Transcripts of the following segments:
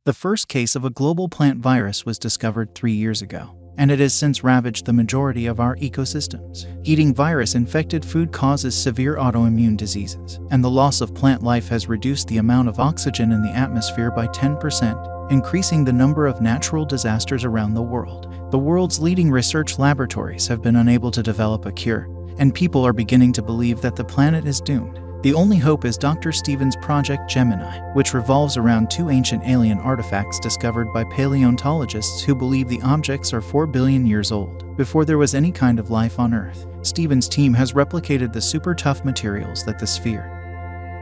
The first case of a global plant virus was discovered 3 years ago, and it has since ravaged the majority of our ecosystems. Eating virus-infected food causes severe autoimmune diseases, and the loss of plant life has reduced the amount of oxygen in the atmosphere by 10%, increasing the number of natural disasters around the world. The world's leading research laboratories have been unable to develop a cure, and people are beginning to believe that the planet is doomed. The only hope is Dr. Stephen's Project Gemini, which revolves around 2 ancient alien artifacts discovered by paleontologists who believe the objects are 4 billion years old, before there was any kind of life on Earth. Stephen's team has replicated the super tough materials that the sphere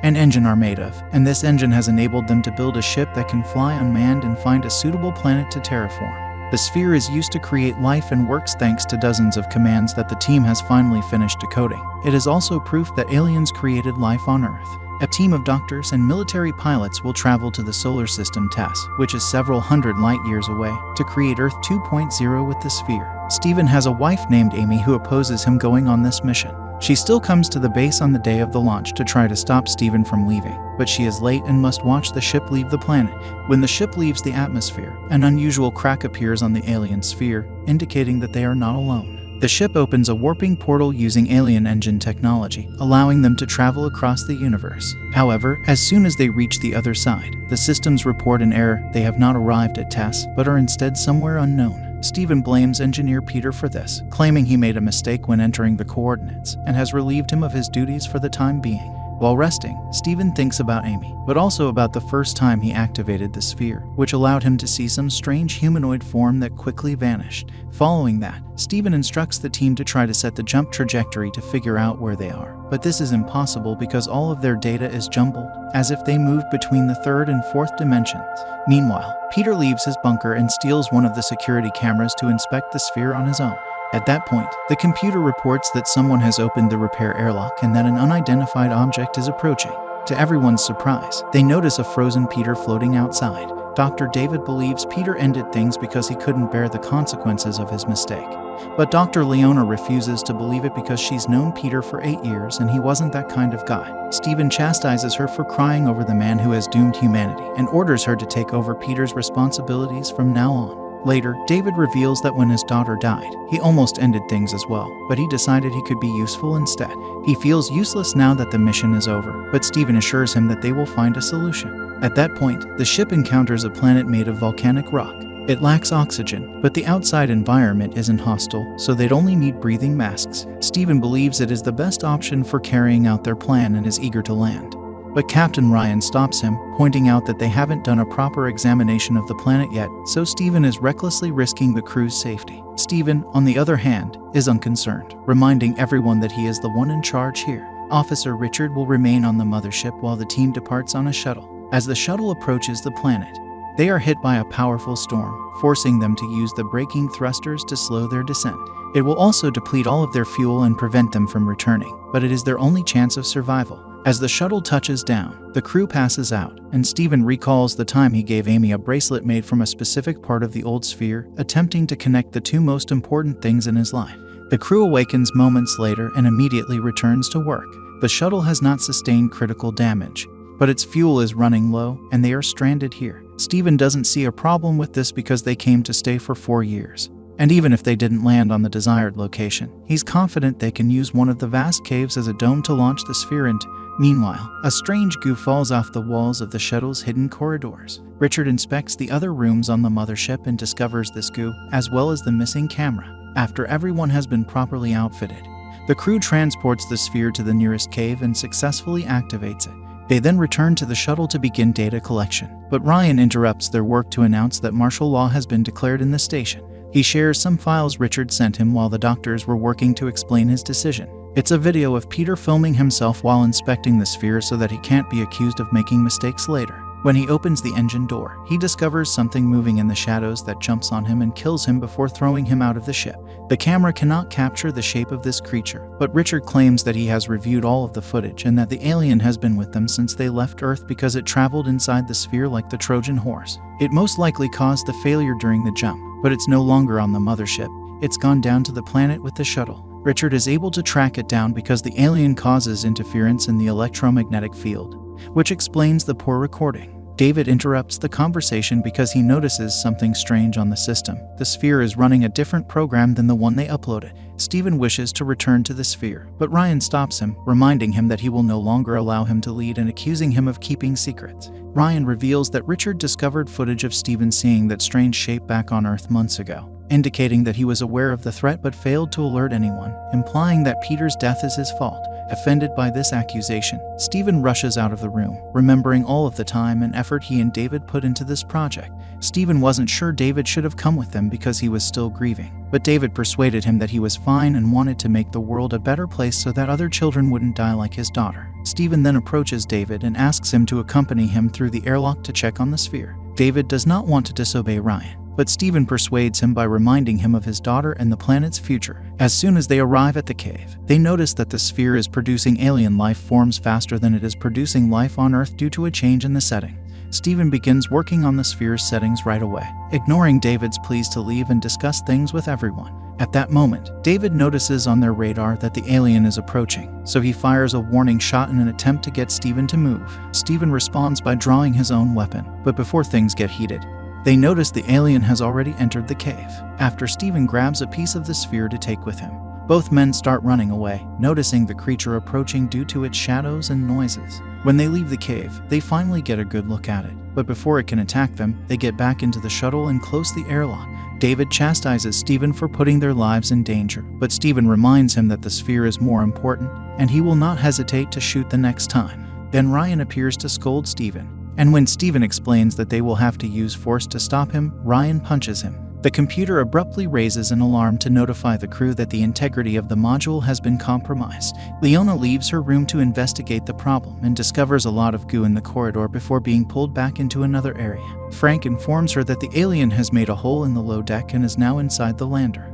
and engine are made of, and this engine has enabled them to build a ship that can fly unmanned and find a suitable planet to terraform. The sphere is used to create life and works thanks to dozens of commands that the team has finally finished decoding. It is also proof that aliens created life on Earth. A team of doctors and military pilots will travel to the solar system TAS, which is several hundred light years away, to create Earth 2.0 with the sphere. Stephen has a wife named Amy who opposes him going on this mission. She still comes to the base on the day of the launch to try to stop Stephen from leaving, but she is late and must watch the ship leave the planet. When the ship leaves the atmosphere, an unusual crack appears on the alien sphere, indicating that they are not alone. The ship opens a warping portal using alien engine technology, allowing them to travel across the universe. However, as soon as they reach the other side, the systems report an error. They have not arrived at TAS, but are instead somewhere unknown. Stephen blames engineer Peter for this, claiming he made a mistake when entering the coordinates, and has relieved him of his duties for the time being. While resting, Stephen thinks about Amy, but also about the first time he activated the sphere, which allowed him to see some strange humanoid form that quickly vanished. Following that, Stephen instructs the team to try to set the jump trajectory to figure out where they are. But this is impossible because all of their data is jumbled, as if they moved between the 3rd and 4th dimensions. Meanwhile, Peter leaves his bunker and steals one of the security cameras to inspect the sphere on his own. At that point, the computer reports that someone has opened the repair airlock and that an unidentified object is approaching. To everyone's surprise, they notice a frozen Peter floating outside. Dr. David believes Peter ended things because he couldn't bear the consequences of his mistake. But Dr. Leona refuses to believe it because she's known Peter for 8 years and he wasn't that kind of guy. Stephen chastises her for crying over the man who has doomed humanity and orders her to take over Peter's responsibilities from now on. Later, David reveals that when his daughter died, he almost ended things as well, but he decided he could be useful instead. He feels useless now that the mission is over, but Stephen assures him that they will find a solution. At that point, the ship encounters a planet made of volcanic rock. It lacks oxygen, but the outside environment isn't hostile, so they'd only need breathing masks. Stephen believes it is the best option for carrying out their plan and is eager to land. But Captain Ryan stops him, pointing out that they haven't done a proper examination of the planet yet, so Stephen is recklessly risking the crew's safety. Stephen, on the other hand, is unconcerned, reminding everyone that he is the one in charge here. Officer Richard will remain on the mothership while the team departs on a shuttle. As the shuttle approaches the planet, they are hit by a powerful storm, forcing them to use the braking thrusters to slow their descent. It will also deplete all of their fuel and prevent them from returning, but it is their only chance of survival. As the shuttle touches down, the crew passes out, and Stephen recalls the time he gave Amy a bracelet made from a specific part of the old sphere, attempting to connect the 2 most important things in his life. The crew awakens moments later and immediately returns to work. The shuttle has not sustained critical damage, but its fuel is running low, and they are stranded here. Stephen doesn't see a problem with this because they came to stay for 4 years. And even if they didn't land on the desired location, he's confident they can use one of the vast caves as a dome to launch the sphere into. Meanwhile, a strange goo falls off the walls of the shuttle's hidden corridors. Richard inspects the other rooms on the mothership and discovers this goo, as well as the missing camera. After everyone has been properly outfitted, the crew transports the sphere to the nearest cave and successfully activates it. They then return to the shuttle to begin data collection, but Ryan interrupts their work to announce that martial law has been declared in the station. He shares some files Richard sent him while the doctors were working to explain his decision. It's a video of Peter filming himself while inspecting the sphere so that he can't be accused of making mistakes later. When he opens the engine door, he discovers something moving in the shadows that jumps on him and kills him before throwing him out of the ship. The camera cannot capture the shape of this creature, but Richard claims that he has reviewed all of the footage and that the alien has been with them since they left Earth because it traveled inside the sphere like the Trojan horse. It most likely caused the failure during the jump, but it's no longer on the mothership. It's gone down to the planet with the shuttle. Richard is able to track it down because the alien causes interference in the electromagnetic field, which explains the poor recording. David interrupts the conversation because he notices something strange on the system. The sphere is running a different program than the one they uploaded. Steven wishes to return to the sphere, but Ryan stops him, reminding him that he will no longer allow him to lead and accusing him of keeping secrets. Ryan reveals that Richard discovered footage of Steven seeing that strange shape back on Earth months ago, indicating that he was aware of the threat but failed to alert anyone, implying that Peter's death is his fault. Offended by this accusation, Steven rushes out of the room, remembering all of the time and effort he and David put into this project. Steven wasn't sure David should have come with them because he was still grieving, but David persuaded him that he was fine and wanted to make the world a better place so that other children wouldn't die like his daughter. Steven then approaches David and asks him to accompany him through the airlock to check on the sphere. David does not want to disobey Ryan, but Steven persuades him by reminding him of his daughter and the planet's future. As soon as they arrive at the cave, they notice that the sphere is producing alien life forms faster than it is producing life on Earth due to a change in the setting. Steven begins working on the sphere's settings right away, ignoring David's pleas to leave and discuss things with everyone. At that moment, David notices on their radar that the alien is approaching, so he fires a warning shot in an attempt to get Steven to move. Steven responds by drawing his own weapon, but before things get heated, they notice the alien has already entered the cave. After Steven grabs a piece of the sphere to take with him, both men start running away, noticing the creature approaching due to its shadows and noises. When they leave the cave, they finally get a good look at it, but before it can attack them, they get back into the shuttle and close the airlock. David chastises Steven for putting their lives in danger, but Steven reminds him that the sphere is more important, and he will not hesitate to shoot the next time. Then Ryan appears to scold Steven, and when Steven explains that they will have to use force to stop him, Ryan punches him. The computer abruptly raises an alarm to notify the crew that the integrity of the module has been compromised. Leona leaves her room to investigate the problem and discovers a lot of goo in the corridor before being pulled back into another area. Frank informs her that the alien has made a hole in the low deck and is now inside the lander.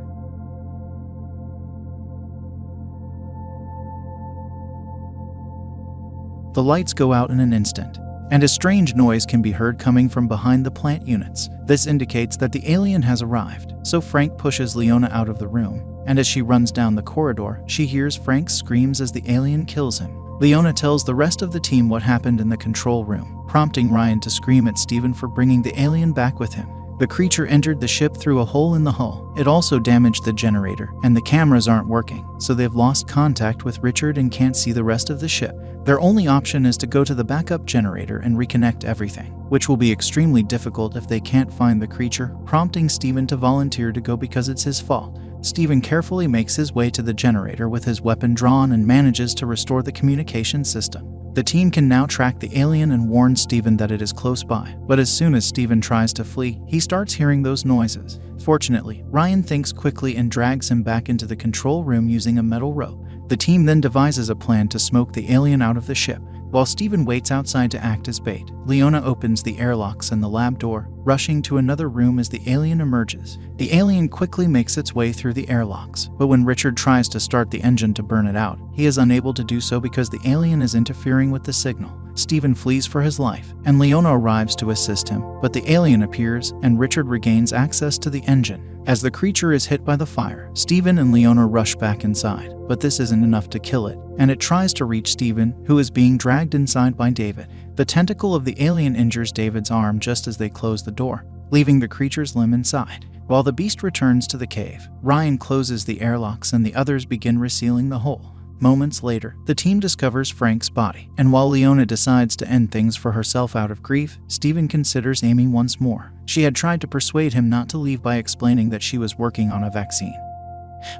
The lights go out in an instant, and a strange noise can be heard coming from behind the plant units. This indicates that the alien has arrived, so Frank pushes Leona out of the room, and as she runs down the corridor, she hears Frank's screams as the alien kills him. Leona tells the rest of the team what happened in the control room, prompting Ryan to scream at Steven for bringing the alien back with him. The creature entered the ship through a hole in the hull. It also damaged the generator, and the cameras aren't working, so they've lost contact with Richard and can't see the rest of the ship. Their only option is to go to the backup generator and reconnect everything, which will be extremely difficult if they can't find the creature, prompting Steven to volunteer to go because it's his fault. Steven carefully makes his way to the generator with his weapon drawn and manages to restore the communication system. The team can now track the alien and warn Steven that it is close by, but as soon as Steven tries to flee, he starts hearing those noises. Fortunately, Ryan thinks quickly and drags him back into the control room using a metal rope. The team then devises a plan to smoke the alien out of the ship. While Steven waits outside to act as bait, Leona opens the airlocks and the lab door, rushing to another room as the alien emerges. The alien quickly makes its way through the airlocks, but when Richard tries to start the engine to burn it out, he is unable to do so because the alien is interfering with the signal. Steven flees for his life, and Leona arrives to assist him, but the alien appears, and Richard regains access to the engine. As the creature is hit by the fire, Steven and Leona rush back inside, but this isn't enough to kill it, and it tries to reach Steven, who is being dragged inside by David. The tentacle of the alien injures David's arm just as they close the door, leaving the creature's limb inside. While the beast returns to the cave, Ryan closes the airlocks and the others begin resealing the hole. Moments later, the team discovers Frank's body, and while Leona decides to end things for herself out of grief, Steven considers Amy once more. She had tried to persuade him not to leave by explaining that she was working on a vaccine.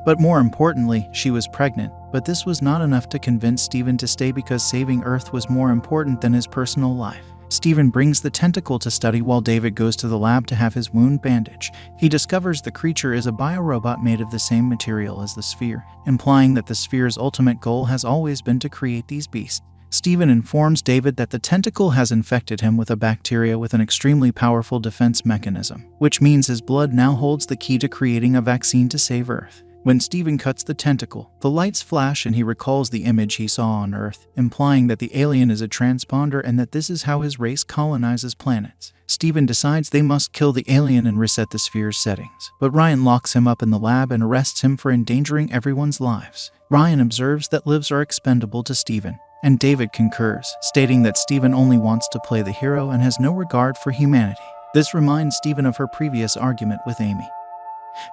But more importantly, she was pregnant, but this was not enough to convince Steven to stay because saving Earth was more important than his personal life. Steven brings the tentacle to study while David goes to the lab to have his wound bandaged. He discovers the creature is a biorobot made of the same material as the sphere, implying that the sphere's ultimate goal has always been to create these beasts. Steven informs David that the tentacle has infected him with a bacteria with an extremely powerful defense mechanism, which means his blood now holds the key to creating a vaccine to save Earth. When Steven cuts the tentacle, the lights flash and he recalls the image he saw on Earth, implying that the alien is a transponder and that this is how his race colonizes planets. Steven decides they must kill the alien and reset the sphere's settings, but Ryan locks him up in the lab and arrests him for endangering everyone's lives. Ryan observes that lives are expendable to Steven, and David concurs, stating that Stephen only wants to play the hero and has no regard for humanity. This reminds Stephen of her previous argument with Amy,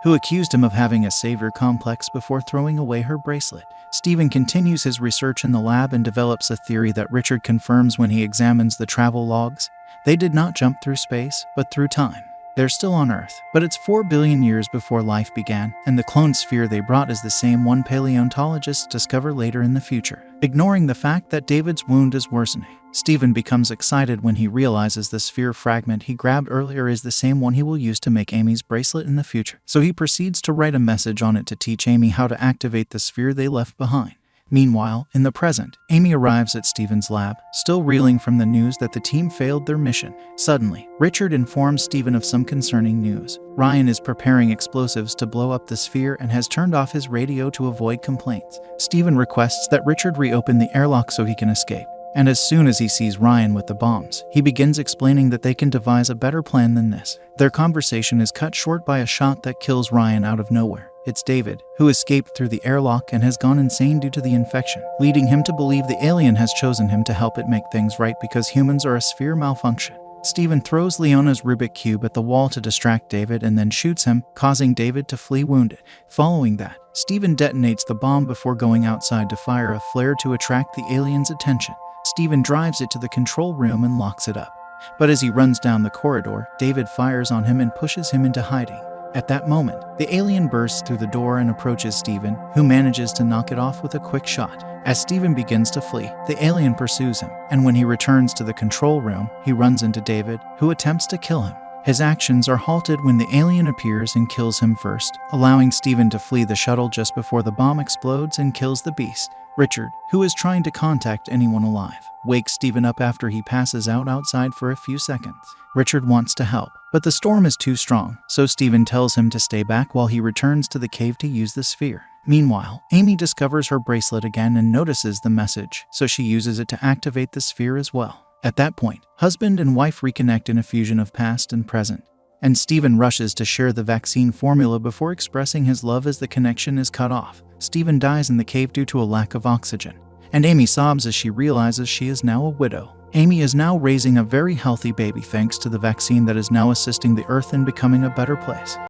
who accused him of having a savior complex before throwing away her bracelet. Stephen continues his research in the lab and develops a theory that Richard confirms when he examines the travel logs. They did not jump through space, but through time. They're still on Earth, but it's 4 billion years before life began, and the clone sphere they brought is the same one paleontologists discover later in the future. Ignoring the fact that David's wound is worsening, Stephen becomes excited when he realizes the sphere fragment he grabbed earlier is the same one he will use to make Amy's bracelet in the future. So he proceeds to write a message on it to teach Amy how to activate the sphere they left behind. Meanwhile, in the present, Amy arrives at Stephen's lab, still reeling from the news that the team failed their mission. Suddenly, Richard informs Stephen of some concerning news. Ryan is preparing explosives to blow up the sphere and has turned off his radio to avoid complaints. Stephen requests that Richard reopen the airlock so he can escape. And as soon as he sees Ryan with the bombs, he begins explaining that they can devise a better plan than this. Their conversation is cut short by a shot that kills Ryan out of nowhere. It's David, who escaped through the airlock and has gone insane due to the infection, leading him to believe the alien has chosen him to help it make things right because humans are a sphere malfunction. Stephen throws Leona's Rubik Cube at the wall to distract David and then shoots him, causing David to flee wounded. Following that, Stephen detonates the bomb before going outside to fire a flare to attract the alien's attention. Stephen drives it to the control room and locks it up. But as he runs down the corridor, David fires on him and pushes him into hiding. At that moment, the alien bursts through the door and approaches Stephen, who manages to knock it off with a quick shot. As Stephen begins to flee, the alien pursues him, and when he returns to the control room, he runs into David, who attempts to kill him. His actions are halted when the alien appears and kills him first, allowing Stephen to flee the shuttle just before the bomb explodes and kills the beast. Richard, who is trying to contact anyone alive, wakes Stephen up after he passes out outside for a few seconds. Richard wants to help, but the storm is too strong, so Stephen tells him to stay back while he returns to the cave to use the sphere. Meanwhile, Amy discovers her bracelet again and notices the message, so she uses it to activate the sphere as well. At that point, husband and wife reconnect in a fusion of past and present, and Stephen rushes to share the vaccine formula before expressing his love as the connection is cut off. Stephen dies in the cave due to a lack of oxygen, and Amy sobs as she realizes she is now a widow. Amy is now raising a very healthy baby thanks to the vaccine that is now assisting the Earth in becoming a better place.